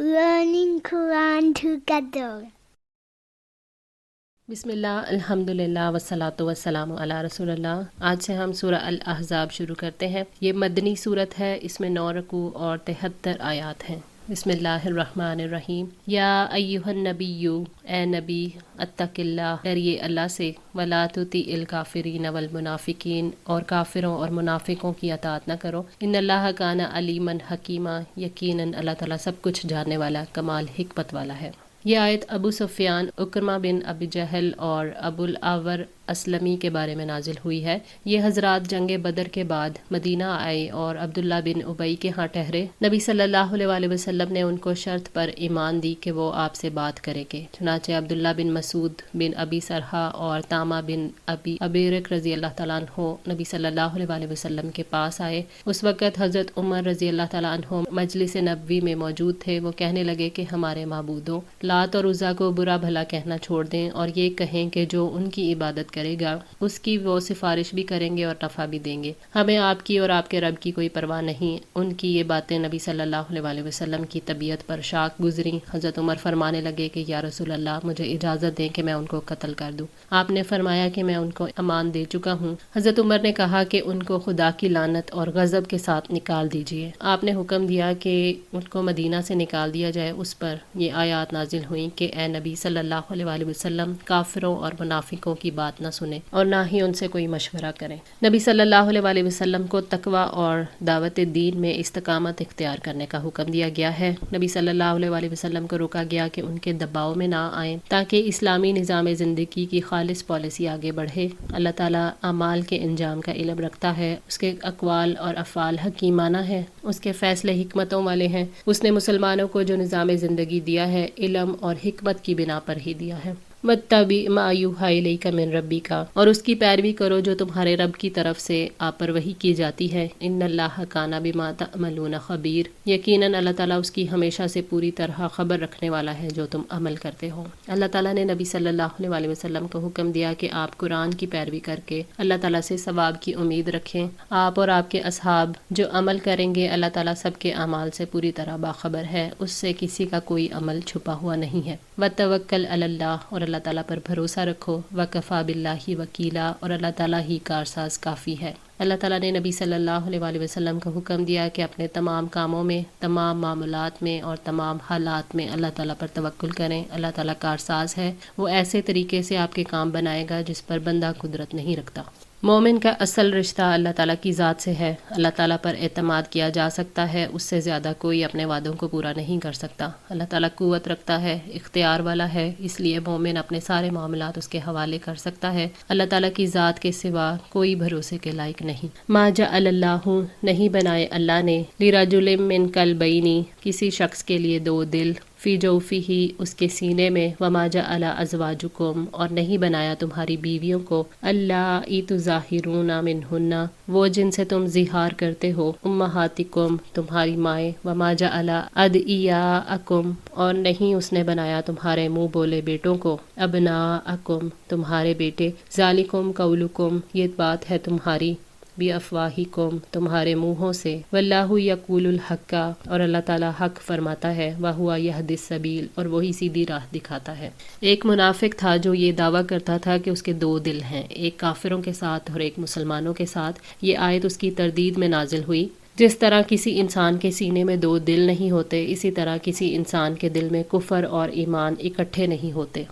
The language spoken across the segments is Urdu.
learning Quran together. بسم اللہ الحمدللہ والصلاۃ والسلام علی رسول اللہ۔ آج سے ہم سورہ الاحزاب شروع کرتے ہیں۔ یہ مدنی صورت ہے، اس میں 9 رکوع اور 73 آیات ہیں۔ بسم اللہ الرحمن الرحیم۔ یا ایہا النبی، اے نبی، اتق اللہ، ڈریے اللہ سے، ولا تطیع الکافرین والمنافقین، اور کافروں اور منافقوں کی اطاعت نہ کرو۔ ان اللہ کان علیما حکیما، یقیناً اللہ تعالیٰ سب کچھ جاننے والا، کمال حکمت والا ہے۔ یہ آیت ابو سفیان، اکرمہ بن ابی جہل اور ابو الاور اسلمی کے بارے میں نازل ہوئی ہے۔ یہ حضرات جنگ بدر کے بعد مدینہ آئے اور عبداللہ بن ابی کے ہاں ٹھہرے۔ نبی صلی اللہ علیہ وآلہ وسلم نے ان کو شرط پر ایمان دی کہ وہ آپ سے بات کریں گے۔ چنانچہ عبداللہ بن مسعود بن ابی سرحہ اور تامہ بن ابی ابیرک رضی اللہ تعالیٰ عنہ نبی صلی اللہ علیہ وآلہ وسلم کے پاس آئے۔ اس وقت حضرت عمر رضی اللہ تعالیٰ عنہ مجلس نبوی میں موجود تھے۔ وہ کہنے لگے کہ ہمارے معبودوں لات اور عزیٰ کو برا بھلا کہنا چھوڑ دیں اور یہ کہیں کہ جو ان کی عبادت کرے گا اس کی وہ سفارش بھی کریں گے اور نفع بھی دیں گے۔ ہمیں آپ کی اور آپ کے رب کی کوئی پرواہ نہیں۔ ان کی یہ باتیں نبی صلی اللہ علیہ وآلہ وسلم کی طبیعت پر شاق گزریں۔ حضرت عمر فرمانے لگے کہ یا رسول اللہ، مجھے اجازت دیں کہ میں ان کو قتل کر دوں۔ آپ نے فرمایا کہ میں ان کو امان دے چکا ہوں۔ حضرت عمر نے کہا کہ ان کو خدا کی لعنت اور غضب کے ساتھ نکال دیجیے۔ آپ نے حکم دیا کہ ان کو مدینہ سے نکال دیا جائے۔ اس پر یہ آیات نازل ہوئیں کہ اے نبی صلی اللہ علیہ وآلہ وسلم، کافروں اور منافقوں کی بات نہ سنیں اور نہ ہی ان سے کوئی مشورہ کریں۔ نبی صلی اللہ علیہ وآلہ وسلم کو تقویٰ اور دعوت دین میں استقامت اختیار کرنے کا حکم دیا گیا ہے۔ نبی صلی اللہ علیہ وآلہ وسلم کو روکا گیا کہ ان کے دباؤ میں نہ آئیں تاکہ اسلامی نظام زندگی کی خالص پالیسی آگے بڑھے۔ اللہ تعالیٰ اعمال کے انجام کا علم رکھتا ہے، اس کے اقوال اور افعال حکیمانہ ہیں، اس کے فیصلے حکمتوں والے ہیں۔ اس نے مسلمانوں کو جو نظام زندگی دیا ہے، علم اور حکمت کی بنا پر ہی دیا ہے۔ وَاتَّبِعْ مَا یُوحَىٰ إِلَيْکَ مِن رَبِّکَ، اور اس کی پیروی کرو جو تمہارے رب کی طرف سے آپ پر وحی کی جاتی ہے۔ ان اللہ کان بما تعملون خبیر، یقیناً اللہ تعالیٰ اس کی ہمیشہ سے پوری طرح خبر رکھنے والا ہے جو تم عمل کرتے ہو۔ اللہ تعالیٰ نے نبی صلی اللہ علیہ وآلہ وسلم کو حکم دیا کہ آپ قرآن کی پیروی کر کے اللہ تعالیٰ سے ثواب کی امید رکھیں۔ آپ اور آپ کے اصحاب جو عمل کریں گے، اللہ تعالیٰ سب کے اعمال سے پوری طرح باخبر ہے، اس سے کسی کا کوئی عمل چھپا ہوا نہیں ہے۔ وَتَوَکَّلْ عَلَى اللَّهِ، اور اللہ تعالیٰ پر بھروسہ رکھو۔ وَكَفَىٰ بِاللَّهِ وَكِیلًا، اور اللہ تعالیٰ ہی کارساز کافی ہے۔ اللہ تعالیٰ نے نبی صلی اللہ علیہ وآلہ وسلم کو حکم دیا کہ اپنے تمام کاموں میں، تمام معاملات میں اور تمام حالات میں اللہ تعالیٰ پر توکل کریں۔ اللہ تعالیٰ کارساز ہے، وہ ایسے طریقے سے آپ کے کام بنائے گا جس پر بندہ قدرت نہیں رکھتا۔ مومن کا اصل رشتہ اللہ تعالیٰ کی ذات سے ہے۔ اللہ تعالیٰ پر اعتماد کیا جا سکتا ہے، اس سے زیادہ کوئی اپنے وعدوں کو پورا نہیں کر سکتا۔ اللہ تعالیٰ قوت رکھتا ہے، اختیار والا ہے، اس لیے مومن اپنے سارے معاملات اس کے حوالے کر سکتا ہے۔ اللہ تعالیٰ کی ذات کے سوا کوئی بھروسے کے لائق نہیں۔ ما جعل اللہ، نہیں بنائے اللہ نے، لرجل من قلبین، کسی شخص کے لیے 2 دل، فی جوفہ، اس کے سینے میں، وما جعل ازواجکم، اور نہیں بنایا تمہاری بیویوں کو، اللائی تظاہرون منہن، وہ جن سے تم زہار کرتے ہو، امہاتکم، تمہاری مائیں، وما جعل ادعیاءکم، اور نہیں اس نے بنایا تمہارے منہ بولے بیٹوں کو، ابناءکم، تمہارے بیٹے، ذالکم قولکم، یہ بات ہے تمہاری، بِأَفْوَاهِکُم، تمہارے منہوں سے، واللہ یقول الحق، اور اللہ تعالیٰ حق فرماتا ہے، وَهُوَ يَهْدِي السَّبِيلَ، اور وہی سیدھی راہ دکھاتا ہے۔ ایک منافق تھا جو یہ دعویٰ کرتا تھا کہ اس کے 2 دل ہیں، ایک کافروں کے ساتھ اور ایک مسلمانوں کے ساتھ۔ یہ آیت اس کی تردید میں نازل ہوئی۔ جس طرح کسی انسان کے سینے میں 2 دل نہیں ہوتے، اسی طرح کسی انسان کے دل میں کفر اور ایمان اکٹھے نہیں ہوتے۔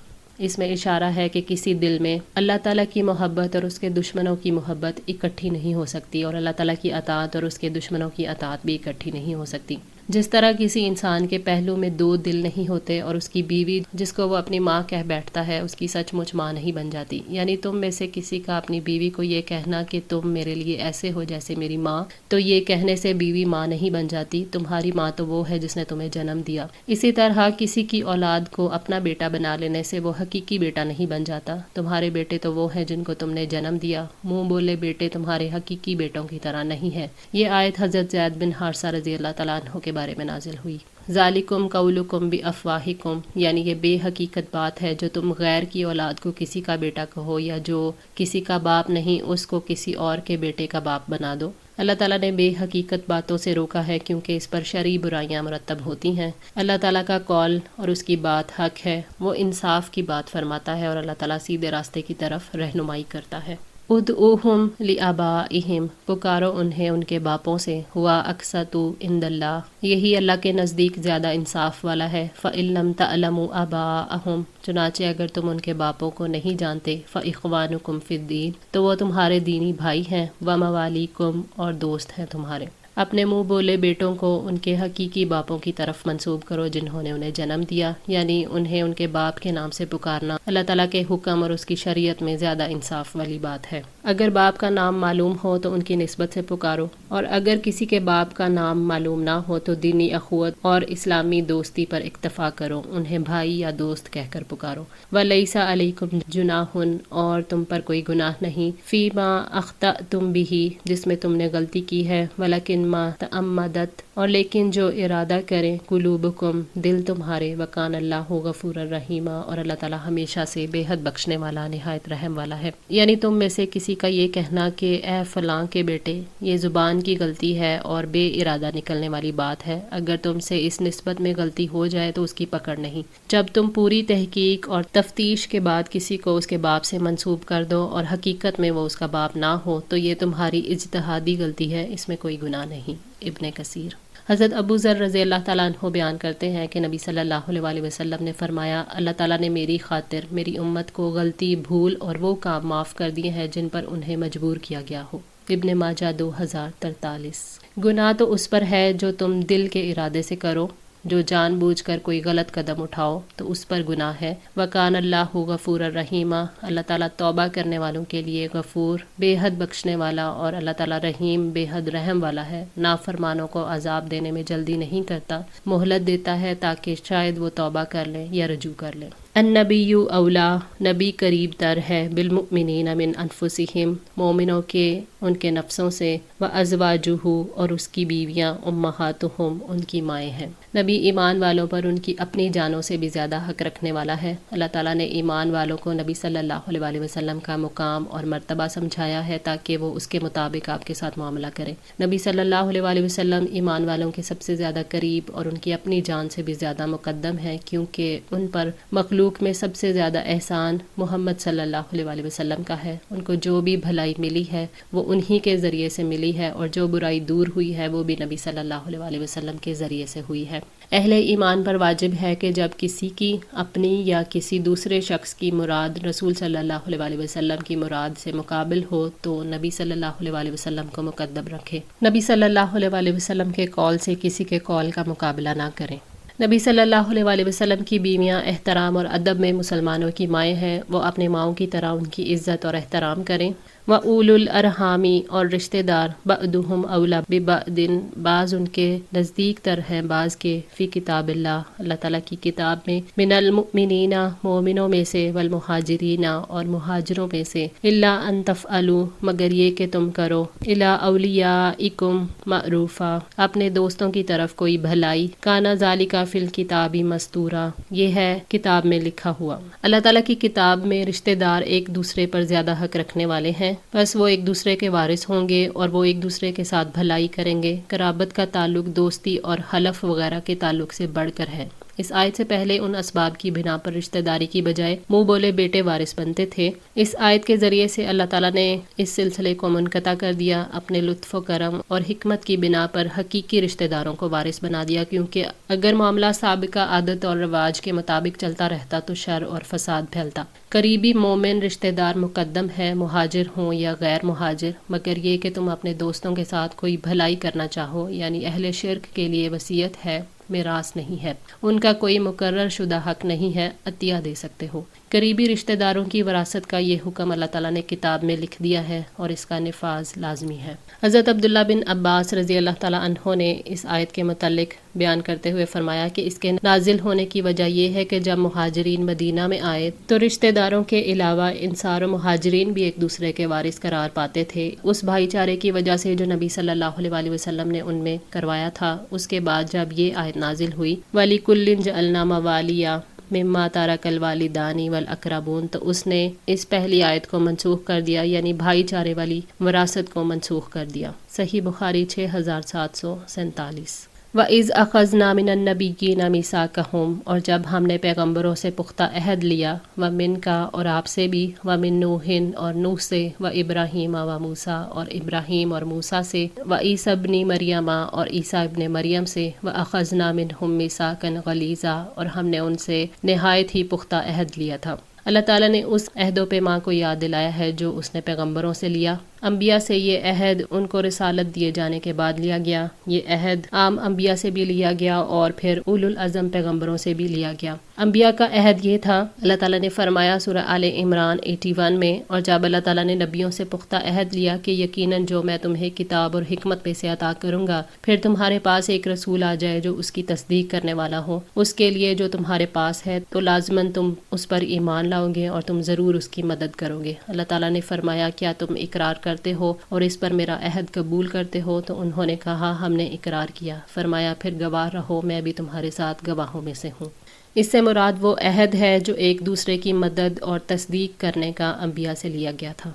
اس میں اشارہ ہے کہ کسی دل میں اللہ تعالیٰ کی محبت اور اس کے دشمنوں کی محبت اکٹھی نہیں ہو سکتی، اور اللہ تعالیٰ کی اطاعت اور اس کے دشمنوں کی اطاعت بھی اکٹھی نہیں ہو سکتی۔ جس طرح کسی انسان کے پہلو میں 2 دل نہیں ہوتے اور اس کی بیوی جس کو وہ اپنی ماں کہہ بیٹھتا ہے اس کی سچ مچ ماں نہیں بن جاتی، یعنی تم میں سے کسی کا اپنی بیوی کو یہ کہنا کہ تم میرے لیے ایسے ہو جیسے میری ماں، تو یہ کہنے سے بیوی ماں نہیں بن جاتی۔ تمہاری ماں تو وہ ہے جس نے تمہیں جنم دیا۔ اسی طرح کسی کی اولاد کو اپنا بیٹا بنا لینے سے وہ حقیقی بیٹا نہیں بن جاتا۔ تمہارے بیٹے تو وہ ہیں جن کو تم نے جنم دیا، منہ بولے بیٹے تمہارے حقیقی بیٹوں کی طرح نہیں ہے۔ یہ آیت حضرت زید بن حارثہ رضی اللہ تعالیٰ عنہ کے بارے میں نازل ہوئی۔ ذالکم قولکم بافواہکم، یعنی یہ بے حقیقت بات ہے جو تم غیر کی اولاد کو کسی کا بیٹا کہو، یا جو کسی کا باپ نہیں اس کو کسی اور کے بیٹے کا باپ بنا دو۔ اللہ تعالیٰ نے بے حقیقت باتوں سے روکا ہے کیونکہ اس پر شرعی برائیاں مرتب ہوتی ہیں۔ اللہ تعالیٰ کا قول اور اس کی بات حق ہے، وہ انصاف کی بات فرماتا ہے اور اللہ تعالیٰ سیدھے راستے کی طرف رہنمائی کرتا ہے۔ ادعوہم لآبائہم، پکارو انہیں ان کے باپوں سے، ہوا اقسط عند اللہ، یہی اللہ کے نزدیک زیادہ انصاف والا ہے۔ فإن لم تعلموا آباءہم، چنانچہ اگر تم ان کے باپوں کو نہیں جانتے، فإخوانکم فی الدین، تو وہ تمہارے دینی بھائی ہیں، وموالیکم، اور دوست ہیں تمہارے۔ اپنے منہ بولے بیٹوں کو ان کے حقیقی باپوں کی طرف منسوب کرو جنہوں نے انہیں جنم دیا، یعنی انہیں ان کے باپ کے نام سے پکارنا اللہ تعالیٰ کے حکم اور اس کی شریعت میں زیادہ انصاف والی بات ہے۔ اگر باپ کا نام معلوم ہو تو ان کی نسبت سے پکارو، اور اگر کسی کے باپ کا نام معلوم نہ ہو تو دینی اخوت اور اسلامی دوستی پر اکتفا کرو، انہیں بھائی یا دوست کہہ کر پکارو۔ وَلَيْسَ عَلَيْكُمْ جُنَاحٌ، اور تم پر کوئی گناہ نہیں، فِيمَا أَخْطَأْتُمْ بِهِ، جس میں تم نے غلطی کی ہے، وَلَكِنْ مَا تَعَمَّدَتْ، اور لیکن جو ارادہ کریں، قلوبکم، دل تمہارے، وَكَانَ اللَّهُ غَفُورًا رَحِيمًا، اور اللہ تعالیٰ ہمیشہ سے بے حد بخشنے والا، نہایت رحم والا ہے۔ یعنی تم میں سے کسی کا یہ کہنا کہ اے فلاں کے بیٹے، یہ زبان کی غلطی ہے اور بے ارادہ نکلنے والی بات ہے، اگر تم سے اس نسبت میں غلطی ہو جائے تو اس کی پکڑ نہیں۔ جب تم پوری تحقیق اور تفتیش کے بعد کسی کو اس کے باپ سے منسوب کر دو اور حقیقت میں وہ اس کا باپ نہ ہو تو یہ تمہاری اجتہادی غلطی ہے، اس میں کوئی گناہ نہیں۔ ابن کثیر۔ حضرت ابو ذر رضی اللہ تعالیٰ عنہ بیان کرتے ہیں کہ نبی صلی اللہ علیہ وسلم نے فرمایا، اللہ تعالیٰ نے میری خاطر میری امت کو غلطی، بھول اور وہ کام معاف کر دیے ہیں جن پر انہیں مجبور کیا گیا ہو۔ ابن ماجہ 2043۔ گناہ تو اس پر ہے جو تم دل کے ارادے سے کرو، جو جان بوجھ کر کوئی غلط قدم اٹھاؤ تو اس پر گناہ ہے۔ وَكَانَ اللَّهُ غَفُورًا رَحِيمًا، اللہ تعالیٰ توبہ کرنے والوں کے لیے غفور، بے حد بخشنے والا، اور اللہ تعالیٰ رحیم، بے حد رحم والا ہے۔ نافرمانوں کو عذاب دینے میں جلدی نہیں کرتا، مہلت دیتا ہے تاکہ شاید وہ توبہ کر لیں یا رجوع کر لیں۔ النبی اولا، نبی قریب تر ہے، بالمؤمنین من انفسہم، مومنوں کے ان کے نفسوں سے، وازواجہ، اور اس کی بیویاں، امہاتہم، ان کی مائیں ہیں۔ نبی ایمان والوں پر ان کی اپنی جانوں سے بھی زیادہ حق رکھنے والا ہے۔ اللہ تعالیٰ نے ایمان والوں کو نبی صلی اللہ علیہ وسلم کا مقام اور مرتبہ سمجھایا ہے تاکہ وہ اس کے مطابق آپ کے ساتھ معاملہ کریں۔ نبی صلی اللہ علیہ وسلم ایمان والوں کے سب سے زیادہ قریب اور ان کی اپنی جان سے بھی زیادہ مقدم ہے، کیونکہ ان پر مخلوق میں سب سے زیادہ احسان محمد صلی اللہ علیہ وسلم کا ہے۔ ان کو جو بھی بھلائی ملی ہے وہ انہی کے ذریعے سے ملی ہے، اور جو برائی دور ہوئی ہے وہ بھی نبی صلی اللہ علیہ وسلم کے ذریعے سے ہوئی ہے۔ اہل ایمان پر واجب ہے کہ جب کسی کی اپنی یا کسی دوسرے شخص کی مراد رسول صلی اللہ علیہ وسلم کی مراد سے مقابل ہو تو نبی صلی اللہ علیہ وسلم کو مقدم رکھے۔ نبی صلی اللہ علیہ وسلم کے قول سے کسی کے قول کا مقابلہ نہ کریں۔ نبی صلی اللہ علیہ وسلم کی بیویاں احترام اور ادب میں مسلمانوں کی مائیں ہیں، وہ اپنے ماؤں کی طرح ان کی عزت اور احترام کریں۔ وَأُولُو الْأَرْحَامِ، اور رشتہ دار، بَعْضُهُمْ أَوْلَىٰ بِبَعْضٍ، بعض ان کے نزدیک تر ہیں بعض کے، فی کتاب اللہ، اللہ تعالیٰ کی کتاب میں، من المؤمنین، مومنوں میں سے، والمہاجرین، اور مہاجروں میں سے، الا ان تفعلوا، مگر یہ کہ تم کرو، الی اولیائکم معروفا، اپنے دوستوں کی طرف کوئی بھلائی، کان ذالک فی الکتاب مستورا، یہ ہے کتاب میں لکھا ہوا۔ اللہ تعالیٰ کی کتاب میں رشتہ دار ایک دوسرے پر زیادہ حق رکھنے والے ہیں، بس وہ ایک دوسرے کے وارث ہوں گے اور وہ ایک دوسرے کے ساتھ بھلائی کریں گے۔ قرابت کا تعلق دوستی اور حلف وغیرہ کے تعلق سے بڑھ کر ہے۔ اس آیت سے پہلے ان اسباب کی بنا پر رشتہ داری کی بجائے منہ بولے بیٹے وارث بنتے تھے۔ اس آیت کے ذریعے سے اللہ تعالیٰ نے اس سلسلے کو منقطع کر دیا، اپنے لطف و کرم اور حکمت کی بنا پر حقیقی رشتہ داروں کو وارث بنا دیا، کیونکہ اگر معاملہ سابقہ عادت اور رواج کے مطابق چلتا رہتا تو شر اور فساد پھیلتا۔ قریبی مومن رشتہ دار مقدم ہے، مہاجر ہوں یا غیر مہاجر، مگر یہ کہ تم اپنے دوستوں کے ساتھ کوئی بھلائی کرنا چاہو، یعنی اہل شرک کے لیے وصیت ہے، میراث نہیں ہے، ان کا کوئی مقرر شدہ حق نہیں ہے، عطیہ دے سکتے ہو۔ قریبی رشتہ داروں کی وراثت کا یہ حکم اللہ تعالیٰ نے کتاب میں لکھ دیا ہے اور اس کا نفاذ لازمی ہے۔ حضرت عبداللہ بن عباس رضی اللہ تعالیٰ عنہ نے اس آیت کے متعلق بیان کرتے ہوئے فرمایا کہ اس کے نازل ہونے کی وجہ یہ ہے کہ جب مہاجرین مدینہ میں آئے تو رشتہ داروں کے علاوہ انصار و مہاجرین بھی ایک دوسرے کے وارث قرار پاتے تھے، اس بھائی چارے کی وجہ سے جو نبی صلی اللہ علیہ وسلم نے ان میں کروایا تھا۔ اس کے بعد جب یہ آیت نازل ہوئی، وَلِكُلٍّ جَعَلْنَا مَوَالِيَ، مما تارک الوالدانی والاقربون، تو اس نے اس پہلی آیت کو منسوخ کر دیا، یعنی بھائی چارے والی وراثت کو منسوخ کر دیا۔ صحیح بخاری 6747۔ وَإِذْ أَخَذْنَا مِنَ النَّبِيِّينَ مِيثَاقَهُمْ، اور جب ہم نے پیغمبروں سے پختہ عہد لیا، وَمِنْكَ، اور آپ سے بھی، وَمِن نوح، اور نوح سے، وَإِبْرَاہِيمَ وَمُوسَىٰ، اور ابراہیم اور موسیٰ سے، وَعِیسیٰ ابْنِ مَرْیَمَ، اور عیسیٰ ابن مریم سے، وَأَخَذْنَا مِنْهُم مِّیثَاقًا غَلِیظًا، اور ہم نے ان سے نہایت ہی پختہ عہد لیا تھا۔ اللہ تعالیٰ نے اس عہد و پیمان کو یاد دلایا ہے جو اس نے پیغمبروں سے لیا۔ انبیاء سے یہ عہد ان کو رسالت دیے جانے کے بعد لیا گیا۔ یہ عہد عام انبیاء سے بھی لیا گیا اور پھر اولو العزم پیغمبروں سے بھی لیا گیا۔ انبیاء کا عہد یہ تھا، اللہ تعالیٰ نے فرمایا سورہ آل عمران 81 میں، اور جب اللہ تعالیٰ نے نبیوں سے پختہ عہد لیا کہ یقیناً جو میں تمہیں کتاب اور حکمت میں سے عطا کروں گا، پھر تمہارے پاس ایک رسول آ جائے جو اس کی تصدیق کرنے والا ہو، اس کے لیے جو تمہارے پاس ہے تو لازماً تم اس پر ایمان لاؤ گے اور تم ضرور اس کی مدد کرو گے۔ اللہ تعالیٰ نے فرمایا کیا تم اقرار کرتے ہو اور اس پر میرا عہد قبول کرتے ہو؟ تو انہوں نے کہا ہم نے اقرار کیا۔ فرمایا پھر گواہ رہو، میں بھی تمہارے ساتھ گواہوں میں سے ہوں۔ اس سے مراد وہ عہد ہے جو ایک دوسرے کی مدد اور تصدیق کرنے کا انبیاء سے لیا گیا تھا۔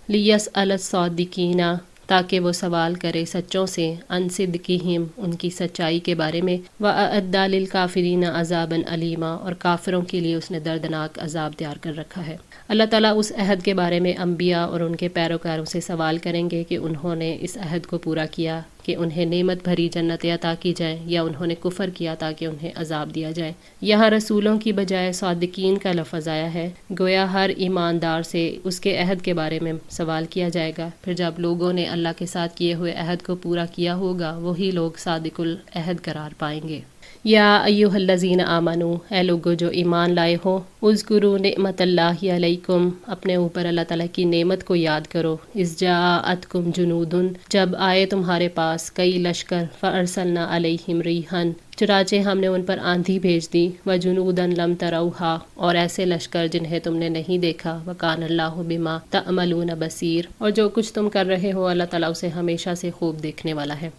لیسأل الصادقین، تاکہ وہ سوال کرے سچوں سے، عن صدقہم، ان کی سچائی کے بارے میں، وأعد للکافرین عذابا علیما، اور کافروں کے لیے اس نے دردناک عذاب تیار کر رکھا ہے۔ اللہ تعالیٰ اس عہد کے بارے میں انبیاء اور ان کے پیروکاروں سے سوال کریں گے کہ انہوں نے اس عہد کو پورا کیا کہ انہیں نعمت بھری جنت عطا کی جائے، یا انہوں نے کفر کیا تاکہ انہیں عذاب دیا جائے۔ یہاں رسولوں کی بجائے صادقین کا لفظ آیا ہے، گویا ہر ایماندار سے اس کے عہد کے بارے میں سوال کیا جائے گا، پھر جب لوگوں نے اللہ کے ساتھ کیے ہوئے عہد کو پورا کیا ہوگا وہی لوگ صادق العہد قرار پائیں گے۔ یا ایھا الذین آمنو، اے لوگو جو ایمان لائے ہو، اذکروا نعمت اللہ علیکم، اپنے اوپر اللہ تعالیٰ کی نعمت کو یاد کرو، اذ جاءتکم جنود، جب آئے تمہارے پاس کئی لشکر، فارسلنا علیہم ریحا، چنانچہ ہم نے ان پر آندھی بھیج دی، وجنودا لم تروہا، اور ایسے لشکر جنہیں تم نے نہیں دیکھا، وکان اللہ بما تعملون بصیر، اور جو کچھ تم کر رہے ہو اللہ تعالیٰ اسے ہمیشہ سے خوب دیکھنے والا ہے۔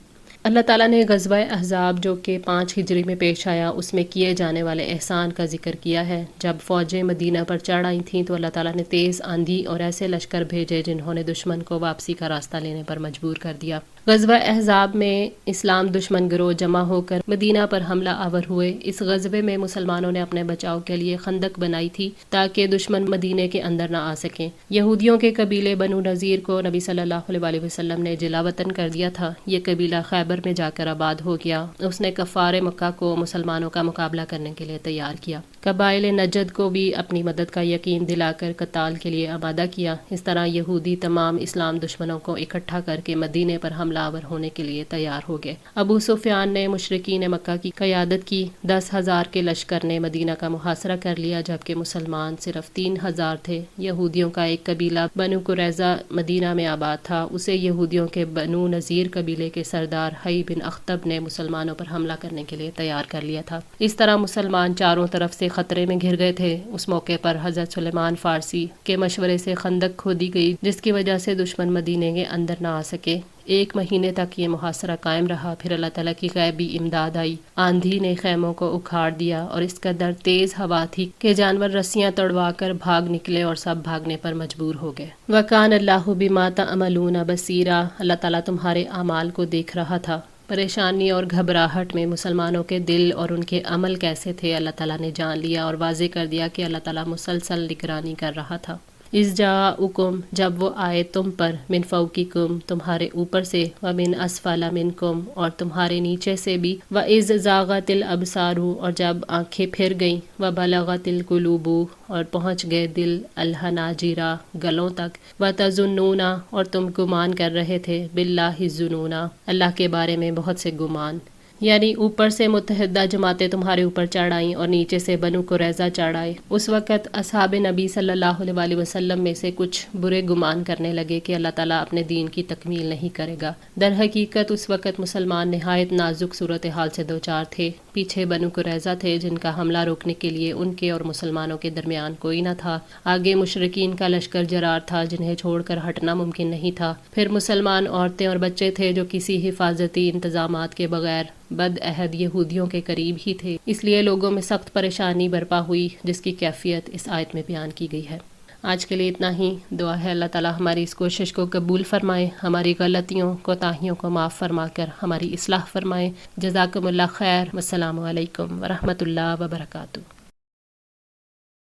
اللہ تعالیٰ نے غزوہ احزاب جو کہ 5 ہجری میں پیش آیا اس میں کیے جانے والے احسان کا ذکر کیا ہے۔ جب فوجیں مدینہ پر چڑھ آئی تھیں تو اللہ تعالیٰ نے تیز آندھی اور ایسے لشکر بھیجے جنہوں نے دشمن کو واپسی کا راستہ لینے پر مجبور کر دیا۔ غزوہ احزاب میں اسلام دشمن گروہ جمع ہو کر مدینہ پر حملہ آور ہوئے۔ اس غزوے میں مسلمانوں نے اپنے بچاؤ کے لیے خندق بنائی تھی تاکہ دشمن مدینے کے اندر نہ آ سکیں۔ یہودیوں کے قبیلے بنو نذیر کو نبی صلی اللہ علیہ وسلم نے جلا وطن کر دیا تھا۔ یہ قبیلہ خیبر میں جا کر آباد ہو گیا۔ اس نے کفار مکہ کو مسلمانوں کا مقابلہ کرنے کے لیے تیار کیا۔ قبائل نجد کو بھی اپنی مدد کا یقین دلا کر قتال کے لیے آمادہ کیا۔ اس طرح یہودی تمام اسلام دشمنوں کو اکٹھا کر کے مدینے پر حملہ آور ہونے کے لیے تیار ہو گئے۔ ابو سفیان نے مشرکین مکہ کی قیادت کی۔ 10,000 کے لشکر نے مدینہ کا محاصرہ کر لیا جبکہ مسلمان صرف 3,000 تھے۔ یہودیوں کا ایک قبیلہ بنو قریظہ مدینہ میں آباد تھا، اسے یہودیوں کے بنو نذیر قبیلے کے سردار حی بن اخطب نے مسلمانوں پر حملہ کرنے کے لیے تیار کر لیا تھا۔ اس طرح مسلمان چاروں طرف سے خطرے میں گھر گئے تھے۔ اس موقع پر حضرت سلیمان فارسی کے مشورے سے خندق کھودی گئی جس کی وجہ سے دشمن مدینے کے اندر نہ آ سکے۔ 1 مہینے تک یہ محاصرہ قائم رہا، پھر اللہ تعالیٰ کی غیبی امداد آئی۔ آندھی نے خیموں کو اکھاڑ دیا اور اس قدر تیز ہوا تھی کہ جانور رسیاں توڑوا کر بھاگ نکلے اور سب بھاگنے پر مجبور ہو گئے۔ وَكَانَ اللَّهُ بِمَا تَعْمَلُونَ بَصِيرًا، اللہ تعالیٰ تمہارے اعمال کو دیکھ رہا تھا۔ پریشانی اور گھبراہٹ میں مسلمانوں کے دل اور ان کے عمل کیسے تھے اللہ تعالیٰ نے جان لیا اور واضح کر دیا کہ اللہ تعالیٰ مسلسل نگرانی کر رہا تھا۔ اذ جاءکم، جب وہ آئے تم پر، من فوقکم، تمہارے اوپر سے، ومن اسفل منکم، اور تمہارے نیچے سے بھی، واذ زاغت الابصار، اور جب آنکھیں پھر گئیں، وبلغت القلوب، اور پہنچ گئے دل، الحناجر، گلوں تک، وتظنون، اور تم گمان کر رہے تھے، باللہ الظنون، اللہ کے بارے میں بہت سے گمان، یعنی اوپر سے متحدہ جماعتیں تمہارے اوپر چڑھ آئیں اور نیچے سے بنو قریظہ چڑھ آئے۔ اس وقت اصحاب نبی صلی اللہ علیہ وسلم میں سے کچھ برے گمان کرنے لگے کہ اللہ تعالیٰ اپنے دین کی تکمیل نہیں کرے گا۔ در حقیقت اس وقت مسلمان نہایت نازک صورتحال سے دوچار تھے۔ پیچھے بنو قریظہ تھے جن کا حملہ روکنے کے لیے ان کے اور مسلمانوں کے درمیان کوئی نہ تھا۔ آگے مشرکین کا لشکر جرار تھا جنہیں چھوڑ کر ہٹنا ممکن نہیں تھا۔ پھر مسلمان عورتیں اور بچے تھے جو کسی حفاظتی انتظامات کے بغیر بد عہد یہودیوں کے قریب ہی تھے، اس لیے لوگوں میں سخت پریشانی برپا ہوئی جس کی کیفیت اس آیت میں بیان کی گئی ہے۔ آج کے لیے اتنا ہی۔ دعا ہے اللہ تعالی ہماری اس کوشش کو قبول فرمائے، ہماری غلطیوں کوتاہیوں کو معاف فرما کر ہماری اصلاح فرمائے۔ جزاکم اللہ خیر۔ والسلام علیکم ورحمۃ اللہ وبرکاتہ۔